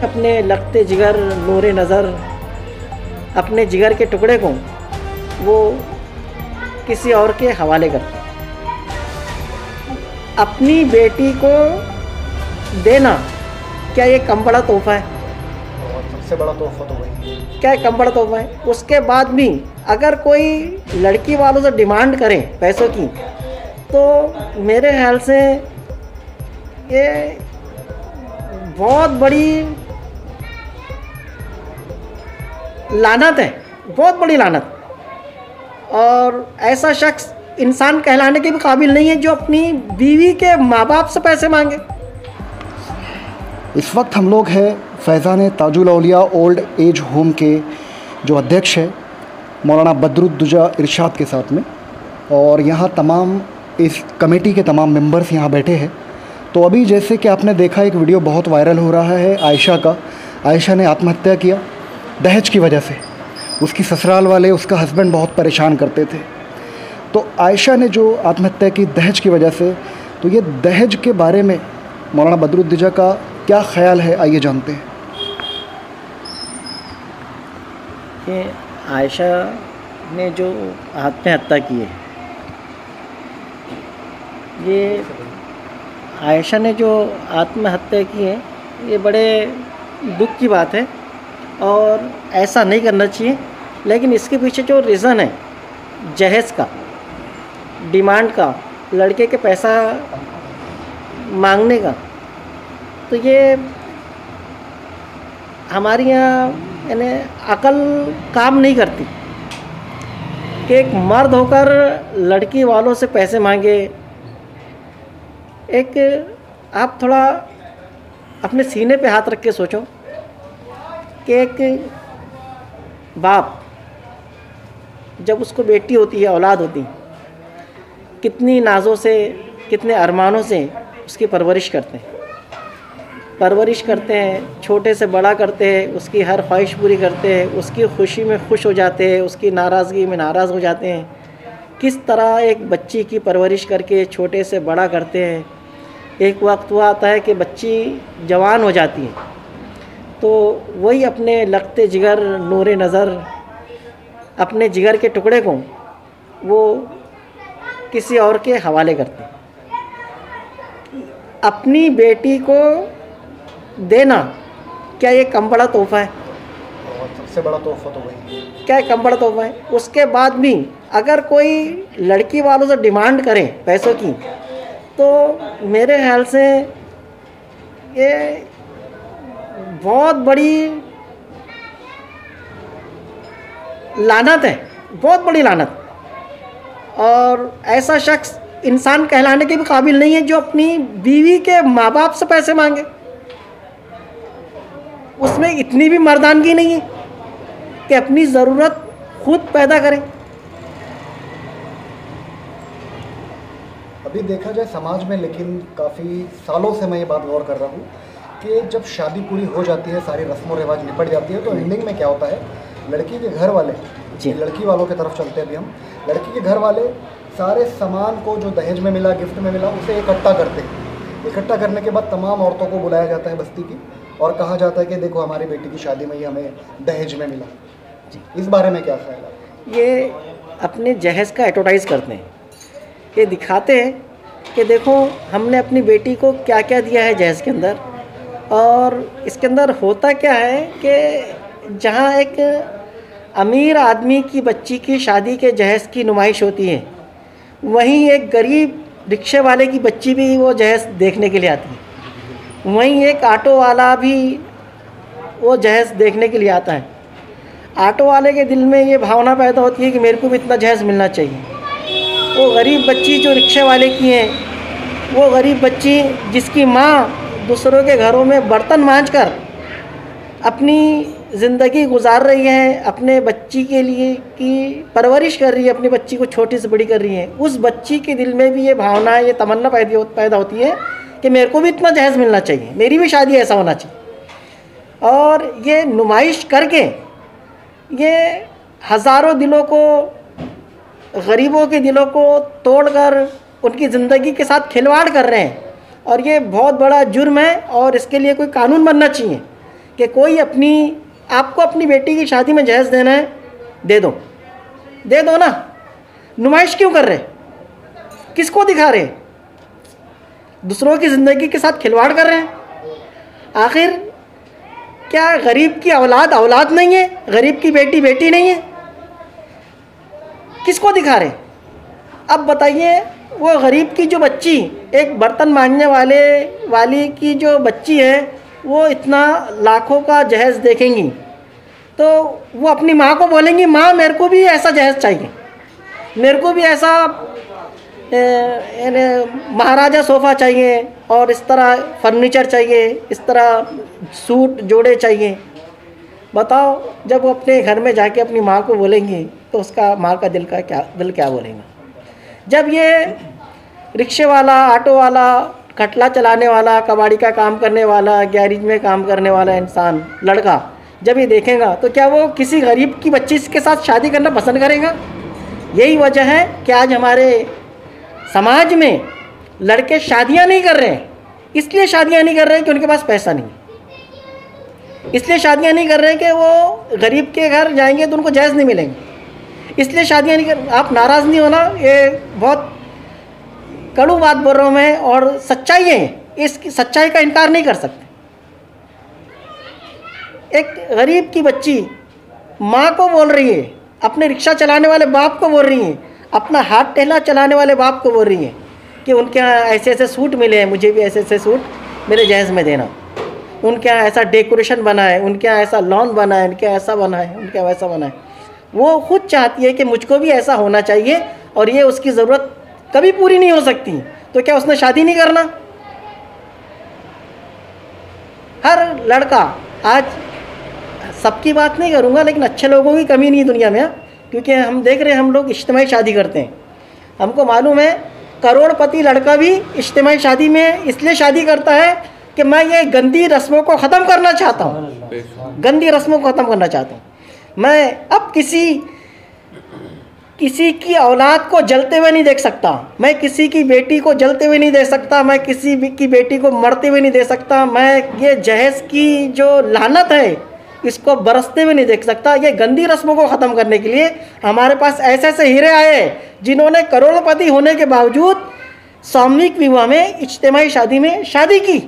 अपने लगते जिगर नूरे नज़र, अपने जिगर के टुकड़े को वो किसी और के हवाले करते। अपनी बेटी को देना क्या ये कम बड़ा तोहफा है? और सबसे बड़ा तोहफा तो वही, क्या ये कम बड़ा तोहफा है? उसके बाद भी अगर कोई लड़की वालों से डिमांड करे पैसों की, तो मेरे ख्याल से ये बहुत बड़ी लानत है, बहुत बड़ी लानत। और ऐसा शख्स इंसान कहलाने के भी काबिल नहीं है जो अपनी बीवी के माँ बाप से पैसे मांगे। इस वक्त हम लोग हैं फैज़ान ताजुल औलिया ओल्ड एज होम के जो अध्यक्ष है मौलाना बदरुद्दुजा इरशाद के साथ में, और यहाँ तमाम इस कमेटी के तमाम मेंबर्स यहाँ बैठे हैं। तो अभी जैसे कि आपने देखा एक वीडियो बहुत वायरल हो रहा है आयशा का। आयशा ने आत्महत्या किया दहेज की वजह से। उसकी ससुराल वाले, उसका हस्बैंड बहुत परेशान करते थे। तो आयशा ने जो आत्महत्या की दहेज की वजह से, तो ये दहेज के बारे में मौलाना बदरुद्दुजा का क्या ख्याल है, आइए जानते हैं। ये आयशा ने जो आत्महत्या की है, ये आयशा ने जो आत्महत्या की है, ये बड़े दुख की बात है और ऐसा नहीं करना चाहिए। लेकिन इसके पीछे जो रीज़न है जहेज़ का, डिमांड का, लड़के के पैसा मांगने का, तो ये हमारे यहाँ यानी अकल काम नहीं करती कि एक मर्द होकर लड़की वालों से पैसे मांगे। एक आप थोड़ा अपने सीने पे हाथ रख के सोचो कि एक बाप जब उसको बेटी होती है, औलाद होती है, कितनी नाज़ों से, कितने अरमानों से उसकी परवरिश करते हैं, छोटे से बड़ा करते हैं, उसकी हर ख्वाहिश पूरी करते हैं, उसकी खुशी में खुश हो जाते हैं, उसकी नाराज़गी में नाराज़ हो जाते हैं। किस तरह एक बच्ची की परवरिश करके छोटे से बड़ा करते हैं। एक वक्त वो आता है कि बच्ची जवान हो जाती है, तो वही अपने लगते जिगर नूरे नज़र, अपने जिगर के टुकड़े को वो किसी और के हवाले करते हैं। अपनी बेटी को देना क्या ये कम बड़ा तोहफा है? और सबसे बड़ा तोहफा तो वही, क्या ये कम बड़ा तोहफा है? उसके बाद भी अगर कोई लड़की वालों से डिमांड करे पैसों की, तो मेरे ख्याल से ये बहुत बड़ी लानत है, बहुत बड़ी लानत। और ऐसा शख्स इंसान कहलाने के भी काबिल नहीं है जो अपनी बीवी के माँ बाप से पैसे मांगे। उसमें इतनी भी मर्दानगी नहीं है कि अपनी ज़रूरत खुद पैदा करें। अभी देखा जाए समाज में, लेकिन काफ़ी सालों से मैं ये बात गौर कर रहा हूँ कि जब शादी पूरी हो जाती है, सारी रस्म व रिवाज निपट जाती है, तो एंडिंग में क्या होता है, लड़की के घर वाले, जी, लड़की वालों की तरफ चलते हैं अभी हम, लड़की के घर वाले सारे सामान को जो दहेज में मिला, गिफ्ट में मिला, उसे इकट्ठा करते हैं। इकट्ठा करने के बाद तमाम औरतों को बुलाया जाता है बस्ती की, और कहा जाता है कि देखो हमारी बेटी की शादी में ये हमें दहेज में मिला। जी, इस बारे में क्या ख्याल है? ये अपने जहेज़ का एडवर्टाइज़ करते हैं, ये दिखाते हैं कि देखो हमने अपनी बेटी को क्या क्या दिया है जहेज़ के अंदर। और इसके अंदर होता क्या है कि जहाँ एक अमीर आदमी की बच्ची की शादी के जहेज़ की नुमाइश होती है, वहीं एक गरीब रिक्शे वाले की बच्ची भी वो जहेज़ देखने के लिए आती है। वहीं एक ऑटो वाला भी वो जहेज़ देखने के लिए आता है। ऑटो वाले के दिल में ये भावना पैदा होती है कि मेरे को भी इतना जहेज़ मिलना चाहिए। वो गरीब बच्ची जो रिक्शे वाले की है, वो गरीब बच्ची जिसकी माँ दूसरों के घरों में बर्तन मांजकर अपनी ज़िंदगी गुजार रही है, अपने बच्ची के लिए की परवरिश कर रही है, अपनी बच्ची को छोटी से बड़ी कर रही है, उस बच्ची के दिल में भी ये भावना, ये तमन्ना पैदा होती है कि मेरे को भी इतना जहेज़ मिलना चाहिए, मेरी भी शादी ऐसा होना चाहिए। और ये नुमाइश करके ये हज़ारों दिलों को, गरीबों के दिलों को तोड़कर उनकी ज़िंदगी के साथ खिलवाड़ कर रहे हैं। और ये बहुत बड़ा जुर्म है और इसके लिए कोई कानून बनना चाहिए कि कोई आपको अपनी बेटी की शादी में जहेज़ देना है, दे दो ना। नुमाइश क्यों कर रहे? किसको दिखा रहे? दूसरों की ज़िंदगी के साथ खिलवाड़ कर रहे हैं। आखिर क्या गरीब की औलाद नहीं है? गरीब की बेटी नहीं है? किसको दिखा रहे? अब बताइए, वो गरीब की जो बच्ची, एक बर्तन मांजने वाली की जो बच्ची है, वो इतना लाखों का जहेज़ देखेंगी तो वो अपनी माँ को बोलेंगी, माँ मेरे को भी ऐसा जहेज़ चाहिए, मेरे को भी ऐसा महाराजा सोफ़ा चाहिए, और इस तरह फर्नीचर चाहिए, इस तरह सूट जोड़े चाहिए। बताओ, जब वो अपने घर में जाके अपनी माँ को बोलेंगी तो उसका माँ का दिल क्या बोलेगा? जब ये रिक्शे वाला, ऑटो वाला, खटला चलाने वाला, कबाड़ी का काम करने वाला, गैरेज में काम करने वाला इंसान, लड़का, जब ये देखेगा तो क्या वो किसी गरीब की बच्ची के साथ शादी करना पसंद करेगा? यही वजह है कि आज हमारे समाज में लड़के शादियां नहीं कर रहे हैं। इसलिए शादियां नहीं कर रहे हैं कि उनके पास पैसा नहीं है। इसलिए शादियां नहीं कर रहे हैं कि वो गरीब के घर जाएंगे तो उनको जायज़ नहीं मिलेंगे। इसलिए शादियां नहीं कर। आप नाराज़ नहीं होना, ये बहुत कड़ू बात बोल रहा हूँ मैं, और सच्चाई है। इस सच्चाई का इनकार नहीं कर सकते। एक गरीब की बच्ची माँ को बोल रही है, अपने रिक्शा चलाने वाले बाप को बोल रही है, अपना हाथ ठेला चलाने वाले बाप को बोल रही है कि उनके यहाँ ऐसे ऐसे सूट मिले हैं, मुझे भी ऐसे ऐसे सूट मेरे जहेज़ में देना। उनके यहाँ ऐसा डेकोरेशन बना है, उनके यहाँ ऐसा लॉन बना है, उनके यहाँ ऐसा बना है, उनके यहाँ वैसा बना है। वो खुद चाहती है कि मुझको भी ऐसा होना चाहिए, और ये उसकी ज़रूरत कभी पूरी नहीं हो सकती। तो क्या उसने शादी नहीं करना? हर लड़का, आज सबकी बात नहीं करूँगा, लेकिन अच्छे लोगों की कमी नहीं दुनिया में, क्योंकि हम देख रहे हैं, हम लोग इज्तिमाई शादी करते हैं। हमको मालूम है करोड़पति लड़का भी इज्तिमाई शादी में इसलिए शादी करता है कि मैं ये गंदी रस्मों को ख़त्म करना चाहता हूँ, गंदी रस्मों को ख़त्म करना चाहता हूँ। मैं अब किसी की औलाद को जलते हुए नहीं देख सकता, मैं किसी की बेटी को जलते हुए नहीं देख सकता, मैं किसी की बेटी को मरते हुए नहीं देख सकता, मैं ये जहेज़ की जो लानत है इसको बरसते हुए नहीं देख सकता। ये गंदी रस्मों को ख़त्म करने के लिए हमारे पास ऐसे ऐसे हीरे आए जिन्होंने करोड़पति होने के बावजूद सामूहिक विवाह में, इज्तिमाई शादी में शादी की।